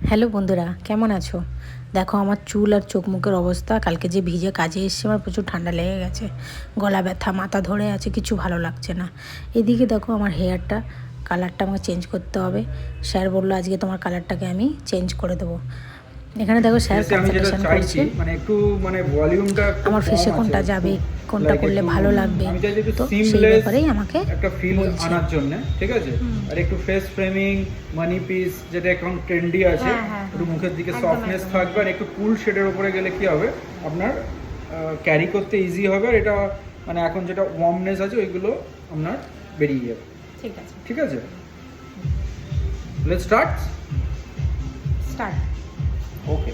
Hello বন্ধুরা, কেমন আছো? দেখো আমার চুল আর চোখ মুখের অবস্থা। কালকে যে ভিজে কাজে এসেছি, আমার প্রচুর ঠান্ডা লেগে গেছে, গলা ব্যথা, মাথা ধরে আছে, কিছু ভালো লাগছে না। এদিকে দেখো আমার হেয়ারটা কালারটা আমাকে চেঞ্জ করতে হবে। স্যার বললো আজকে তোমার কালারটাকে আমি চেঞ্জ করে দেবো। এখানে দেখো স্যার কনসালটেশন করছে, মানে একটু মানে ভলিউমটা একটু আমার ফেসে কম আছে, কোনটা যাবে, কোনটা করলে ভালো লাগবে, আমি চাই যে একটু তো সেই সিমলেস ব্যাপারেই আমাকে একটা ফিল বলছে। আনার জন্য, ঠিক আছে। আর একটু ফেস ফ্রেমিং, মানি পিস যেটা এখন ট্রেন্ডি আছে, একটু মুখের দিকে সফটনেস থাকবে, আর একটু কুল শেডের উপরে গেলে কি হবে আপনার ক্যারি করতে ইজি হবে, আর এটা মানে এখন যেটা ওয়ার্মনেস আছে ওইগুলো আপনার বেরিয়ে যাবে। ঠিক আছে, ঠিক আছে, লেটস স্টার্ট। ওকে।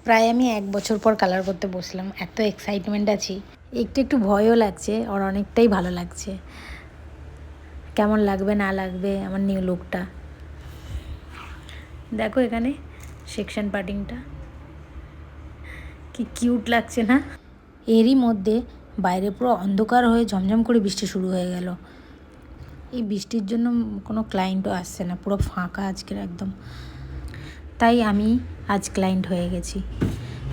প্রায় আমি 1 বছর পর কালার করতে বসলাম। এত এক্সাইটমেন্ট আছি, একটু একটু ভয়ও লাগছে, আর অনেকটাই ভালো লাগছে। কেমন লাগবে না লাগবে আমার নিউ লুকটা। দেখো এখানে সেকশন পার্টিংটা কি কিউট লাগছে না? এরই মধ্যে বাইরে পুরো অন্ধকার হয়ে ঝমঝম করে বৃষ্টি শুরু হয়ে গেল। এই বৃষ্টির জন্য কোনো ক্লায়েন্টও আসছে না, পুরো ফাঁকা আজকের একদম। তাই আমি আজ ক্লায়েন্ট হয়ে গেছি।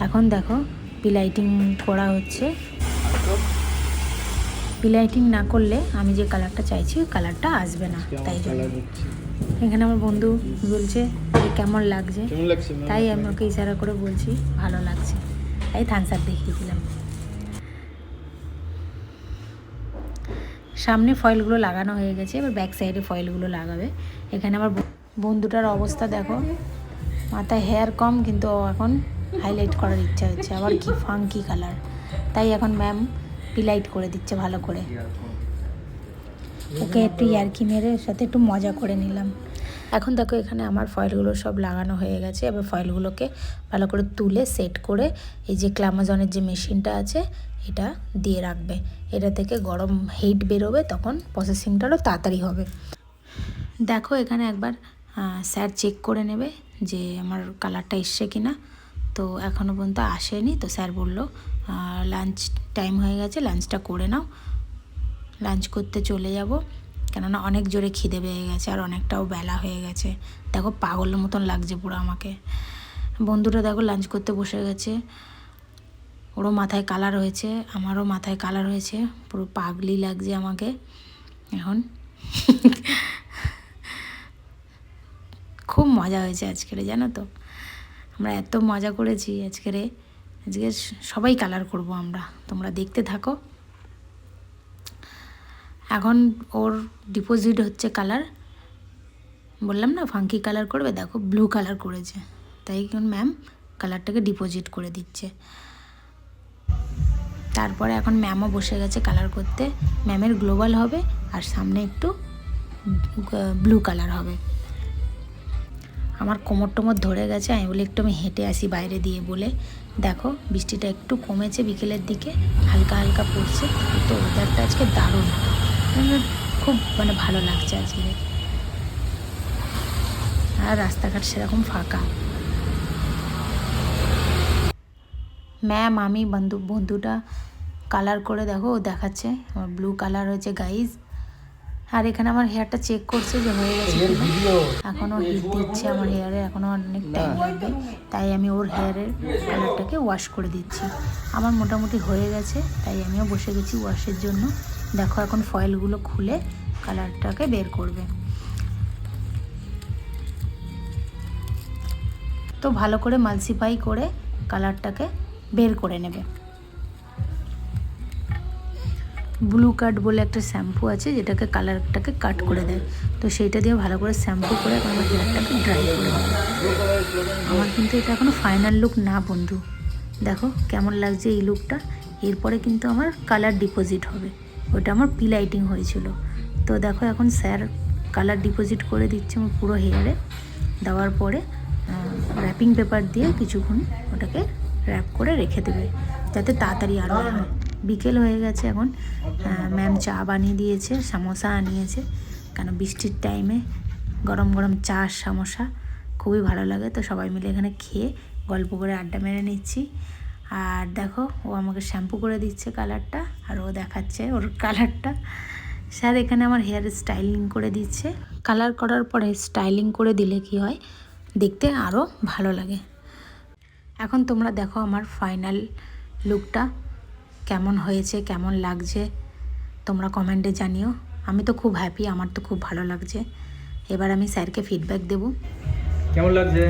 এখন দেখো পিলাইটিং করা হচ্ছে। পিলাইটিং না করলে আমি যে কালারটা চাইছি ওই কালারটা আসবে না, তাই জন্য। এখানে আমার বন্ধু বলছে যে কেমন লাগছে, তাই আমি ওকে ইশারা করে বলছি ভালো লাগছে, তাই থামস আপ দেখিয়ে দিলাম। সামনে ফয়েলগুলো লাগানো হয়ে গেছে, এবার ব্যাক সাইডে ফয়েলগুলো লাগাবে। এখানে আমার বন্ধুটার অবস্থা দেখো, মাথায় হেয়ার কম কিন্তু এখন হাইলাইট করার ইচ্ছা হচ্ছে, আবার কি ফাঙ্কি কালার, তাই এখন ম্যাম পিলাইট করে দিচ্ছে ভালো করে। ওকে একটু ইয়ার্কি মেরে ওর সাথে একটু মজা করে নিলাম। এখন দেখো এখানে আমার ফয়েলগুলো সব লাগানো হয়ে গেছে। এবার ফয়েলগুলোকে ভালো করে তুলে সেট করে এই যে ক্লামাজনের যে মেশিনটা আছে এটা দিয়ে রাখবে। এটা থেকে গরম হিট বেরোবে, তখন প্রসেসিংটারও তাড়াতাড়ি হবে। দেখো এখানে একবার স্যার চেক করে নেবে যে আমার কালারটা এসছে কি না। তো এখনও পর্যন্ত আসেনি, তো স্যার বললো লাঞ্চ টাইম হয়ে গেছে, লাঞ্চটা করে নাও। লাঞ্চ করতে চলে যাব, কেননা অনেক জোরে খিদে পেয়ে গেছে, আর অনেকটাও বেলা হয়ে গেছে। দেখো পাগলের মতন লাগছে পুরো আমাকে। বন্ধুরা দেখো লাঞ্চ করতে বসে গেছে, ওরও মাথায় কালার হয়েছে, আমারও মাথায় কালার হয়েছে, পুরো পাগলি লাগছে আমাকে এখন। খুব মজা হয়েছে আজকের, জানো তো আমরা এত মজা করেছি আজকে সবাই কালার করব আমরা, তোমরা দেখতে থাকো। এখন ওর ডিপোজিট হচ্ছে কালার, বললাম না ফাঙ্কি কালার করবে, দেখো ব্লু কালার করেছে, তাই এখন ম্যাম কালারটাকে ডিপোজিট করে দিচ্ছে। তারপরে এখন ম্যামও বসে গেছে কালার করতে। ম্যামের গ্লোবাল হবে, আর সামনে একটু ব্লু কালার হবে। আমার কোমর টোমর ধরে গেছে, আমি বলি একটু আমি হেঁটে আসি বাইরে দিয়ে বলে। দেখো বৃষ্টিটা একটু কমেছে, বিকেলের দিকে হালকা হালকা পড়ছে, তো ওয়েদারটা আজকে দারুণ, খুব মানে ভালো লাগছে আজকে। আর রাস্তাঘাট সেরকম ফাঁকা। ম্যাম আমি বন্ধুটা কালার করে দেখো ও দেখাচ্ছে আমার ব্লু কালার হয়েছে গাইজ। আর এখানে আমার হেয়ারটা চেক করছে যে হয়ে গেছে কিনা, এখনও হিট দিচ্ছে আমার হেয়ারে, এখনও অনেক টাইম লাগবে, তাই আমি ওর হেয়ারের কালারটাকে ওয়াশ করে দিচ্ছি। আমার মোটামুটি হয়ে গেছে, তাই আমিও বসে গেছি ওয়াশের জন্য। দেখো এখন ফয়েলগুলো খুলে কালারটাকে বের করবে, তো ভালো করে মালসিফাই করে কালারটাকে বের করে নেবে। ব্লু কাট বলে একটা শ্যাম্পু আছে যেটাকে কালারটাকে কাট করে দেয়, তো সেইটা দিয়ে ভালো করে শ্যাম্পু করে আমার হেয়ারটাকে ড্রাই করে দেবে। আমার কিন্তু এটা এখনও ফাইনাল লুক না বন্ধু, দেখো কেমন লাগছে এই লুকটা। এরপরে কিন্তু আমার কালার ডিপোজিট হবে, ওটা আমার পিলাইটিং হয়েছিল। তো দেখো এখন স্যার কালার ডিপোজিট করে দিচ্ছে আমার পুরো হেয়ারে। দেওয়ার পরে র্যাপিং পেপার দিয়ে কিছুক্ষণ ওটাকে র্যাপ করে রেখে দেবে, যাতে তাড়াতাড়ি আরও হয়। বিকেল হয়ে গেছে এখন, ম্যাম চা বানিয়ে দিয়েছে, সমোসা আনিয়েছে, কেন বৃষ্টির টাইমে গরম গরম চা সমোসা খুবই ভালো লাগে। তো সবাই মিলে এখানে খেয়ে গল্প করে আড্ডা মেরে নিচ্ছি। আর দেখো ও আমাকে শ্যাম্পু করে দিচ্ছে কালারটা, আর ও দেখাচ্ছে ওর কালারটা। স্যার এখানে আমার হেয়ার স্টাইলিং করে দিচ্ছে। কালার করার পরে স্টাইলিং করে দিলে কি হয়, দেখতে আরও ভালো লাগে। এখন তোমরা দেখো আমার ফাইনাল লুকটা কেমন হয়েছে, কেমন লাগছে তোমরা কমেন্টে জানিও। আমি তো খুব হ্যাপি, আমার তো খুব ভালো লাগছে। এবার আমি স্যারকে ফিডব্যাক দেব। কেমন লাগছে?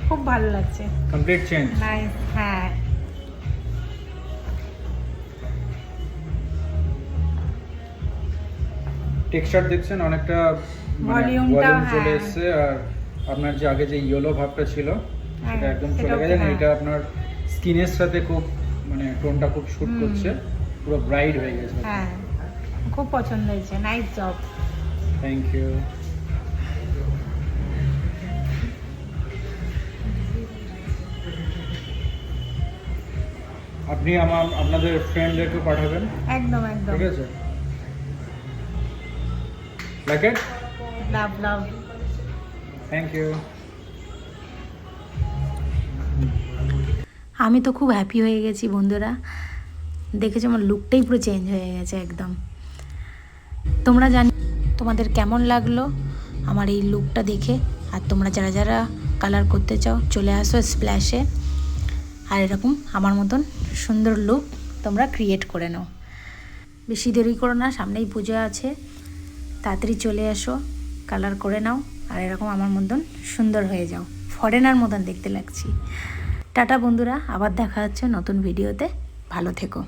খুব ভালো লাগছে, কমপ্লিট চেঞ্জ। নাইস। হ্যাঁ, টেক্সচার দেখছেন অনেকটা ভলিউমটা ভলিউম চলে হ্যাঁ। এসেছে, আর আপনার যে আগে যে ইয়েলো ভাবটা ছিল সেটা হ্যাঁ, একদম চলে সেটাও গেছে। হ্যাঁ। এটা আপনার স্কিনের সাথে খুব মানে টোনটা খুব শুট করছে, পুরো ব্রাইট হয়ে গেছে। হ্যাঁ, খুব পছন্দ হয়েছে, নাইস জব। Thank you. আপনি আপনাদের ফ্রেন্ডদেরকে পাঠাবেন, একদম একদম। ঠিক আছে? Like it. Love love. Thank you. আমি তো খুব হ্যাপি হয়ে গেছি বন্ধুরা, দেখেছো আমার লুকটাই পুরো চেঞ্জ হয়ে গেছে একদম। তোমরা জানি তোমাদের কেমন লাগলো আমার এই লুকটা দেখে। আর তোমরা যারা যারা কালার করতে চাও চলে আসো স্প্ল্যাশে, আর এরকম আমার মতন সুন্দর লুক তোমরা ক্রিয়েট করে নাও। বেশি দেরি করো না, সামনেই পুজো আছে, তাড়াতাড়ি চলে এসো, কালার করে নাও, আর এরকম আমার মতন সুন্দর হয়ে যাও, ফরেনার মতন দেখতে লাগছি। টাটা বন্ধুরা, আবার দেখা হচ্ছে নতুন ভিডিওতে, ভালো থেকো।